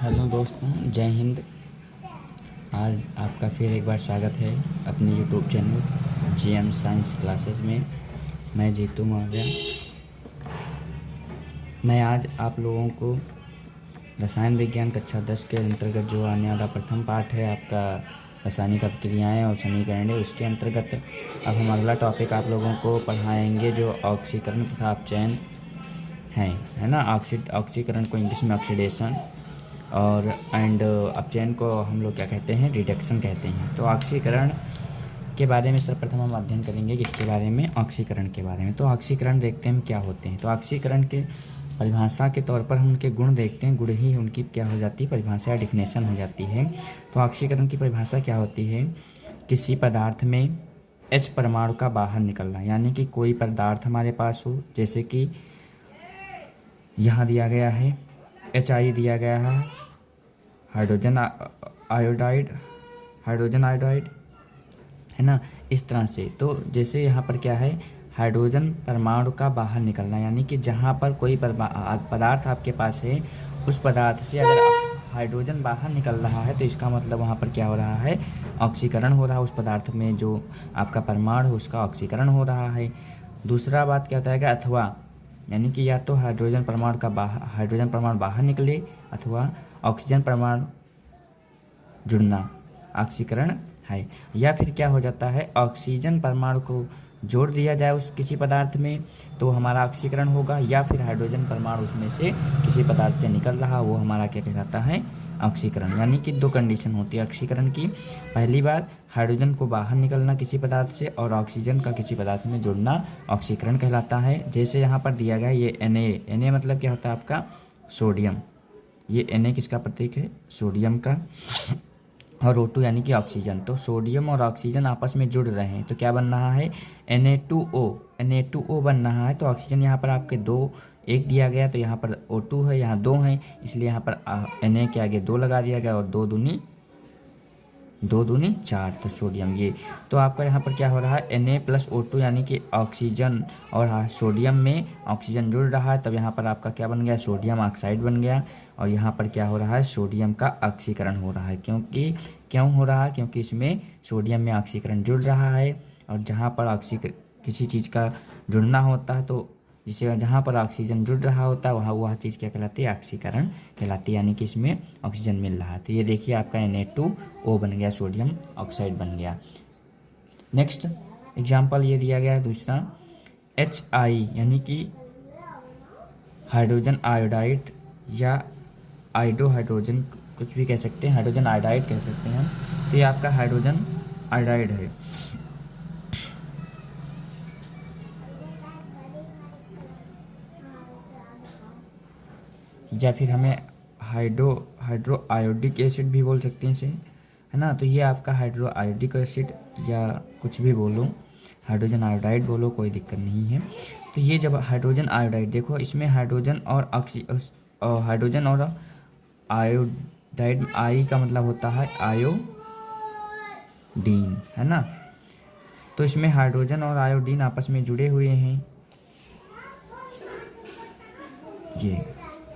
Hello दोस्तों, जय हिंद। आज आपका फिर एक बार स्वागत है अपने YouTube channel GM science classes में। मैं जीतू मौर्य। मैं आज आप लोगों को रसायन विज्ञान कक्षा 10 के अंतर्गत जो आने वाला प्रथम पाठ है आपका रासायनिक अभिक्रियाएँ और समीकरण है, उसके अंतर्गत अब हम अगला टॉपिक आप लोगों को पढ़ाएंगे जो ऑक्सीकरण तथा अपचयन है ना। ऑक्सीकरण को इंग्लिश में ऑक्सीडेशन और अपचयन को हम लोग क्या कहते हैं, रिडक्शन कहते हैं। तो ऑक्सीकरण के बारे में सर्वप्रथम हम अध्ययन करेंगे किसके बारे में, ऑक्सीकरण के बारे में। तो ऑक्सीकरण देखते हैं हम क्या होते हैं। तो ऑक्सीकरण के परिभाषा के तौर पर हम उनके गुण देखते हैं, गुण ही उनकी क्या हो जाती है, परिभाषा या डिफिनेशन हो जाती है। तो ऑक्सीकरण की परिभाषा क्या होती है, किसी पदार्थ में H परमाणु का बाहर निकलना, यानी कि कोई पदार्थ हमारे पास हो, जैसे कि यहाँ दिया गया है HI दिया गया है, हाइड्रोजन आयोडाइड है ना, इस तरह से। तो जैसे यहाँ पर क्या है, हाइड्रोजन परमाणु का बाहर निकलना, यानी कि जहाँ पर कोई पदार्थ आपके पास है, उस पदार्थ से अगर हाइड्रोजन बाहर निकल रहा है तो इसका मतलब वहाँ पर क्या हो रहा है, ऑक्सीकरण हो रहा है। उस पदार्थ में जो आपका परमाणु है उसका ऑक्सीकरण हो रहा है। दूसरा बात क्या होता है कि अथवा, यानी कि या तो हाइड्रोजन परमाणु बाहर निकले अथवा ऑक्सीजन परमाणु जुड़ना ऑक्सीकरण है। या फिर क्या हो जाता है, ऑक्सीजन परमाणु को जोड़ दिया जाए उस किसी पदार्थ में तो हमारा ऑक्सीकरण होगा, या फिर हाइड्रोजन परमाणु उसमें से किसी पदार्थ से निकल रहा, वो हमारा क्या कहलाता है, ऑक्सीकरण। यानी कि दो कंडीशन होती है ऑक्सीकरण की। पहली बात, हाइड्रोजन को बाहर निकलना किसी पदार्थ से, और ऑक्सीजन का किसी पदार्थ में जुड़ना ऑक्सीकरण कहलाता है। जैसे यहाँ पर दिया गया ये Na मतलब क्या होता है आपका, सोडियम। ये Na किसका प्रतीक है, सोडियम का। और O2 यानी कि ऑक्सीजन। तो सोडियम और ऑक्सीजन आपस में जुड़ रहे हैं तो क्या बन रहा है, Na2O बन रहा है। तो ऑक्सीजन यहाँ पर आपके एक दिया गया, तो यहाँ पर O2 है, यहाँ 2 है, इसलिए यहाँ पर Na के आगे 2 लगा दिया गया, और 2 दूनी 4, तो सोडियम ये। तो आपका यहाँ पर क्या हो रहा है, Na + O2 यानी कि ऑक्सीजन और सोडियम में ऑक्सीजन जुड़ रहा है, तब यहाँ पर आपका क्या बन गया, सोडियम ऑक्साइड बन गया। और यहाँ पर क्या हो रहा है, सोडियम का ऑक्सीकरण हो रहा है। क्यों हो रहा है, क्योंकि इसमें सोडियम में ऑक्सीकरण जुड़ रहा है। और जहाँ पर किसी चीज़ का जुड़ना होता है, तो जिसे जहाँ पर ऑक्सीजन जुड़ रहा होता है वह चीज़ क्या कहलाती है, ऑक्सीकरण कहलाती है, यानी कि इसमें ऑक्सीजन मिल रहा है। तो ये देखिए आपका Na2O बन गया, सोडियम ऑक्साइड बन गया। नेक्स्ट एग्जाम्पल ये दिया गया है दूसरा, HI यानी कि हाइड्रोजन आयोडाइड या हाइड्रोजन कुछ भी कह सकते हैं, हाइड्रोजन आयोडाइड कह सकते हैं हम। तो ये आपका हाइड्रोजन आयोडाइड है। या फिर हमें हाइड्रो आयोडिक एसिड भी बोल सकते हैं इसे, है ना। तो ये आपका हाइड्रो आयोडिक एसिड या कुछ भी बोलो, हाइड्रोजन आयोडाइड बोलो, कोई दिक्कत नहीं है। तो ये जब हाइड्रोजन आयोडाइड, देखो इसमें हाइड्रोजन और आयोडाइड, आई का मतलब होता है आयोडीन, है ना। तो इसमें हाइड्रोजन और आयोडीन आपस में जुड़े हुए हैं। ये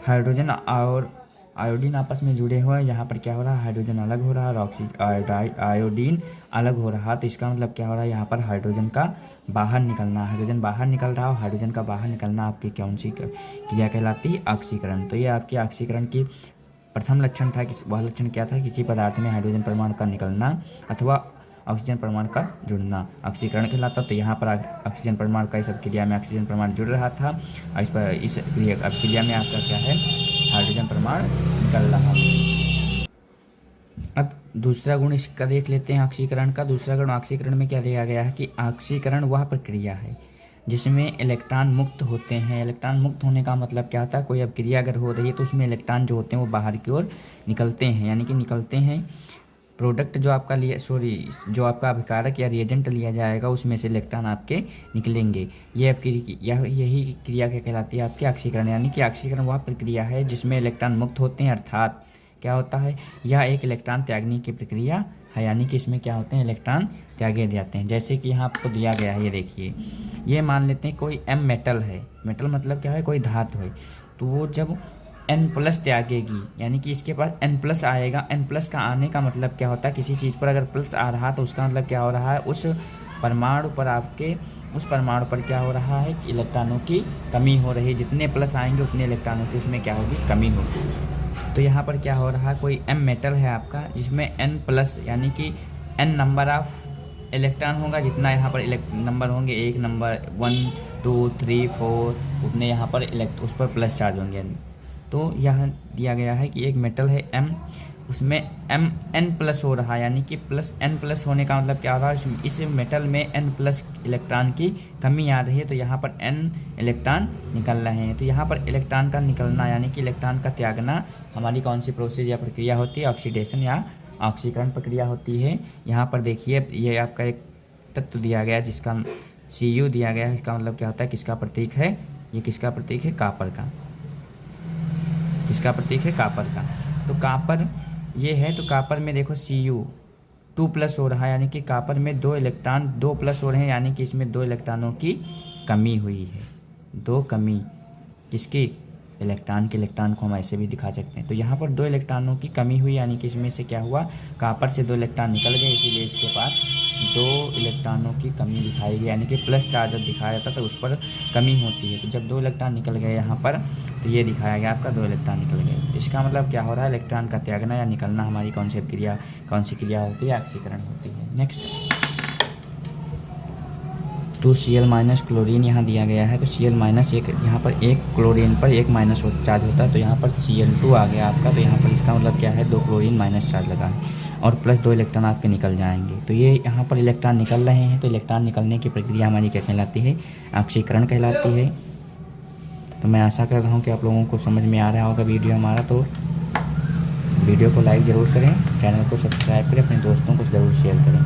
हाइड्रोजन और आयोडीन आपस में जुड़े हुए हैं। यहाँ पर क्या हो रहा है, हाइड्रोजन अलग हो रहा है और आयोडीन अलग हो रहा है। तो इसका मतलब क्या हो रहा है, यहाँ पर हाइड्रोजन का बाहर निकलना, हाइड्रोजन बाहर निकल रहा है, और हाइड्रोजन का बाहर निकलना आपकी कौन सी क्रिया कहलाती है, ऑक्सीकरण। तो ये आपकी ऑक्सीकरण की प्रथम लक्षण था। वह लक्षण क्या था, किसी पदार्थ में हाइड्रोजन परमाणु का निकलना अथवा ऑक्सीजन परमाणु का जुड़ना ऑक्सीकरण कहलाता। तो यहाँ पर ऑक्सीजन परमाणु का इस क्रिया में ऑक्सीजन परमाणु जुड़ रहा था, और इस क्रिया में आपका क्या है, हाइड्रोजन परमाणु निकल रहा। अब दूसरा गुण इसका देख लेते हैं ऑक्सीकरण का। दूसरा गुण ऑक्सीकरण में क्या दिया गया है कि ऑक्सीकरण वह प्रक्रिया है जिसमें इलेक्ट्रॉन मुक्त होते हैं। इलेक्ट्रॉन मुक्त होने का मतलब क्या होता है, कोई अब क्रिया अगर हो रही है तो उसमें इलेक्ट्रॉन जो होते हैं वो बाहर की ओर निकलते हैं, यानी कि निकलते हैं। प्रोडक्ट जो आपका जो आपका अभिकारक या रिएजेंट लिया जाएगा उसमें से इलेक्ट्रॉन आपके निकलेंगे। यही क्रिया क्या कहलाती है, आपकी ऑक्सीकरण। यानी कि ऑक्सीकरण वह प्रक्रिया है जिसमें इलेक्ट्रॉन मुक्त होते हैं, अर्थात क्या होता है, यह एक इलेक्ट्रॉन त्यागने की प्रक्रिया है। यानी कि इसमें क्या होते हैं, इलेक्ट्रॉन त्यागे जाते हैं। जैसे कि यहाँ आपको दिया गया है, ये देखिए, ये मान लेते हैं कोई M मेटल है। मेटल मतलब क्या है, कोई धातु है। तो वो जब N प्लस त्यागेगी, यानी कि इसके पास N प्लस आएगा। N प्लस का आने का मतलब क्या होता है, किसी चीज़ पर अगर प्लस आ रहा तो उसका मतलब क्या हो रहा है, उस परमाणु पर क्या हो रहा है, इलेक्ट्रॉनों की कमी हो रही है। जितने प्लस आएंगे उतने इलेक्ट्रॉनों की उसमें क्या होगी, कमी होगी। तो यहाँ पर क्या हो रहा है, कोई M मेटल है आपका जिसमें N प्लस यानी कि N नंबर ऑफ इलेक्ट्रॉन होगा, जितना यहाँ पर नंबर होंगे, एक नंबर 1 2 3 4 उतने यहाँ पर उस पर प्लस चार्ज होंगे। तो यहाँ दिया गया है कि एक मेटल है M, उसमें N प्लस हो रहा है, यानी कि प्लस N प्लस होने का मतलब क्या हो रहा है, इस मेटल में N प्लस इलेक्ट्रॉन की कमी आ रही है। तो यहाँ पर N इलेक्ट्रॉन निकल रहे हैं। तो यहाँ पर इलेक्ट्रॉन का निकलना यानी कि इलेक्ट्रॉन का त्यागना हमारी कौन सी प्रोसेस या प्रक्रिया होती है, ऑक्सीडेशन या ऑक्सीकरण प्रक्रिया होती है। यहाँ पर देखिए ये आपका एक तत्व दिया गया है जिसका Cu दिया गया है। इसका मतलब क्या होता है, किसका प्रतीक है, ये किसका प्रतीक है, कापर का। किसका प्रतीक है, कापर का। तो कापर ये है, तो कापर में देखो Cu 2 प्लस हो रहा है, यानी कि कापर में 2 इलेक्ट्रॉन 2 प्लस हो रहे हैं, यानी कि इसमें 2 इलेक्ट्रॉनों की कमी हुई है। 2 कमी किसकी, इलेक्ट्रॉन को हम ऐसे भी दिखा सकते हैं। तो यहाँ पर 2 इलेक्ट्रॉनों की कमी हुई, यानी कि इसमें से क्या हुआ, कापर से 2 इलेक्ट्रॉन निकल गए, इसीलिए इसके पास 2 इलेक्ट्रॉनों की कमी दिखाई गई, यानी कि प्लस चार्ज जब दिखाया जाता है तो उस पर कमी होती है। तो जब 2 इलेक्ट्रॉन निकल गए यहाँ पर, तो ये दिखाया गया आपका 2 इलेक्ट्रॉन निकल गए। इसका मतलब क्या हो रहा है, इलेक्ट्रॉन का त्यागना या निकलना हमारी कौन सी क्रिया होती है, ऑक्सीकरण होती है। नेक्स्ट 2Cl- क्लोरीन यहाँ दिया गया है। तो Cl- एक यहाँ पर एक क्लोरीन पर एक माइनस चार्ज होता है, तो यहाँ पर Cl2 आ गया आपका। तो यहाँ पर इसका मतलब क्या है, 2 क्लोरीन माइनस चार्ज लगा है और प्लस 2 इलेक्ट्रॉन आपके निकल जाएंगे। तो ये यहाँ पर इलेक्ट्रॉन निकल रहे हैं। तो इलेक्ट्रॉन निकलने की प्रक्रिया हमारी क्या कहलाती है, ऑक्सीकरण कहलाती है। तो मैं आशा कर रहा हूँ कि आप लोगों को समझ में आ रहा होगा वीडियो हमारा। तो वीडियो को लाइक ज़रूर करें, चैनल को सब्सक्राइब करें, अपने दोस्तों को ज़रूर शेयर करें।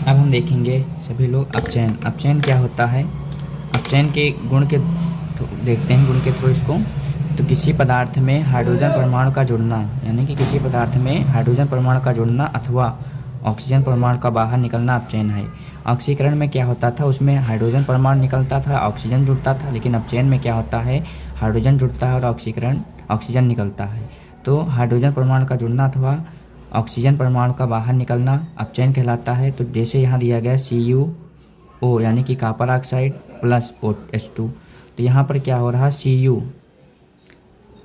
अब हम देखेंगे सभी लोग अपचयन। अपचयन क्या होता है, अपचयन के गुण के देखते हैं, गुण के थ्रू इसको। तो किसी पदार्थ में हाइड्रोजन परमाणु का जुड़ना, यानी कि किसी पदार्थ में हाइड्रोजन परमाणु का जुड़ना अथवा ऑक्सीजन परमाणु का बाहर निकलना अपचयन है। ऑक्सीकरण में क्या होता था, उसमें हाइड्रोजन परमाणु निकलता था, ऑक्सीजन जुड़ता था। लेकिन अपचयन में क्या होता है, हाइड्रोजन जुड़ता है और ऑक्सीजन निकलता है। तो हाइड्रोजन परमाणु का जुड़ना अथवा ऑक्सीजन परमाणु का बाहर निकलना अपचयन कहलाता है। तो जैसे यहाँ दिया गया CuO यानी कि कॉपर ऑक्साइड प्लस H2। तो यहाँ पर क्या हो रहा है, Cu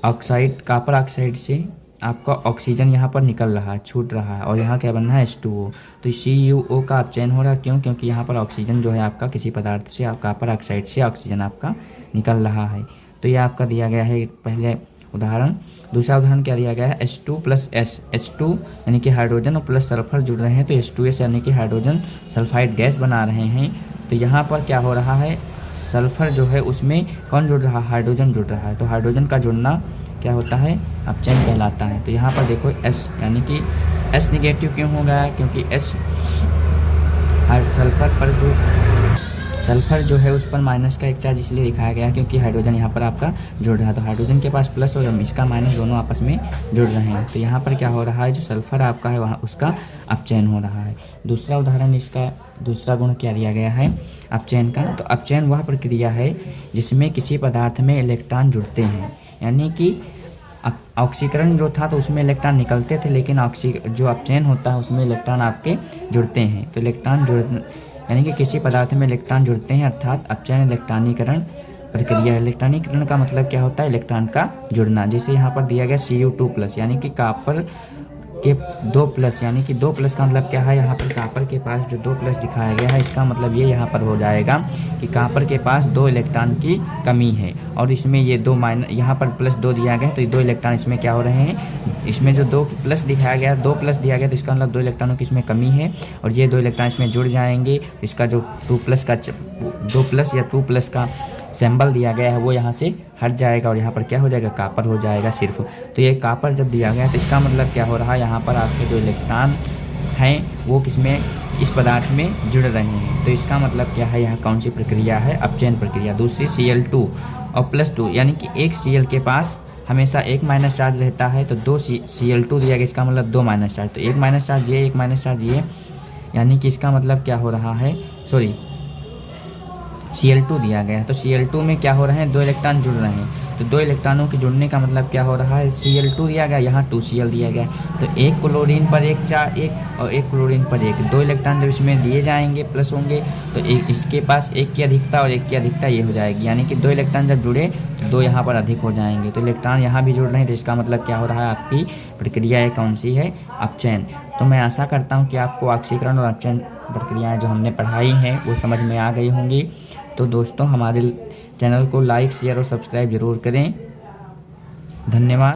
ऑक्साइड, कॉपर ऑक्साइड से आपका ऑक्सीजन यहाँ पर निकल रहा है, छूट रहा है, और यहाँ क्या बनना है, H2O। तो CuO का अपचयन हो रहा है, क्यों, क्योंकि यहाँ पर ऑक्सीजन जो है आपका किसी पदार्थ से, कॉपर ऑक्साइड से ऑक्सीजन आपका निकल रहा है। तो ये आपका दिया गया है पहले उदाहरण। दूसरा उदाहरण क्या दिया गया है, H2+S। H2 यानी कि हाइड्रोजन और प्लस सल्फर जुड़ रहे हैं, तो H2S यानी कि हाइड्रोजन सल्फाइड गैस बना रहे हैं। तो यहाँ पर क्या हो रहा है, सल्फर जो है उसमें कौन जुड़ रहा है, हाइड्रोजन जुड़ रहा है। तो हाइड्रोजन का जुड़ना क्या होता है, अपचयन कहलाता है। तो यहाँ पर देखो S यानी कि S निगेटिव क्यों हो गया है, क्योंकि S सल्फर जो है उस पर माइनस का एक चार्ज इसलिए दिखाया गया क्योंकि हाइड्रोजन यहाँ पर आपका जुड़ रहा है। तो हाइड्रोजन के पास प्लस और इसका माइनस दोनों आपस में जुड़ रहे हैं। तो यहाँ पर क्या हो रहा है, जो सल्फर आपका है वहाँ उसका अपचयन हो रहा है। दूसरा उदाहरण, इसका दूसरा गुण क्या दिया गया है अपचयन का। तो अपचयन वह प्रक्रिया है जिसमें किसी पदार्थ में इलेक्ट्रॉन जुड़ते हैं, यानी कि ऑक्सीकरण जो था तो उसमें इलेक्ट्रॉन निकलते थे, लेकिन जो अपचयन होता है उसमें इलेक्ट्रॉन आपके जुड़ते हैं। तो इलेक्ट्रॉन यानी कि किसी पदार्थ में इलेक्ट्रॉन जुड़ते हैं, अर्थात अपचयन इलेक्ट्रॉनीकरण प्रक्रिया है। इलेक्ट्रॉनीकरण का मतलब क्या होता है, इलेक्ट्रॉन का जुड़ना। जैसे यहाँ पर दिया गया Cu2+, यानी कि कॉपर के 2+, यानी कि 2+ का मतलब क्या है, यहाँ पर कॉपर के पास जो 2+ दिखाया गया है, इसका मतलब ये यहाँ पर हो जाएगा कि कॉपर के पास 2 इलेक्ट्रॉन की कमी है, और इसमें ये 2 माइनस, यहाँ पर +2 दिया गया है, तो ये 2 इलेक्ट्रॉन इसमें क्या हो रहे हैं, इसमें जो 2+ दिखाया गया, 2+ दिया गया, तो इसका मतलब 2 इलेक्ट्रॉनों की इसमें कमी है, और ये 2 इलेक्ट्रॉन इसमें जुड़ जाएंगे। इसका जो 2+ या 2+ का सिंबल दिया गया है वो यहाँ से हट जाएगा, और यहाँ पर क्या हो जाएगा, कॉपर हो जाएगा सिर्फ। तो ये कॉपर जब दिया गया तो इसका मतलब क्या हो रहा है, यहाँ पर आपके जो इलेक्ट्रॉन हैं वो किसमें, इस पदार्थ में जुड़ रहे हैं। तो इसका मतलब क्या है, यहाँ कौन सी प्रक्रिया है, अपचयन प्रक्रिया। दूसरी Cl2 और +2, यानी कि एक Cl के पास हमेशा एक माइनस चार्ज रहता है, तो 2 Cl2 दिया गया, इसका मतलब 2 माइनस चार्ज। तो एक माइनस चार्ज ये, एक माइनस चार्ज ये, यानी कि इसका मतलब क्या हो रहा है, Cl2 दिया गया है। तो Cl2 में क्या हो रहे हैं, 2 इलेक्ट्रॉन जुड़ रहे हैं। तो 2 इलेक्ट्रॉनों के जुड़ने का मतलब क्या हो रहा है, Cl2 दिया गया, यहाँ 2Cl दिया गया। तो एक क्लोरीन पर एक और एक क्लोरीन पर एक, 2 इलेक्ट्रॉन जब इसमें दिए जाएंगे प्लस होंगे तो एक इसके पास एक की अधिकता और एक की अधिकता ये हो जाएगी, यानी कि 2 इलेक्ट्रॉन जब जुड़े तो 2 यहाँ पर अधिक हो जाएंगे। तो इलेक्ट्रॉन यहाँ भी जुड़ रहे हैं, तो इसका मतलब क्या हो रहा है, आपकी प्रक्रिया ये कौन सी है, अपचयन। तो मैं आशा करता हूँ कि आपको ऑक्सीकरण और अपचयन प्रक्रियाएं जो हमने पढ़ाई हैं वो समझ में आ गई होंगी। तो दोस्तों हमारे चैनल को लाइक शेयर और सब्सक्राइब ज़रूर करें। धन्यवाद।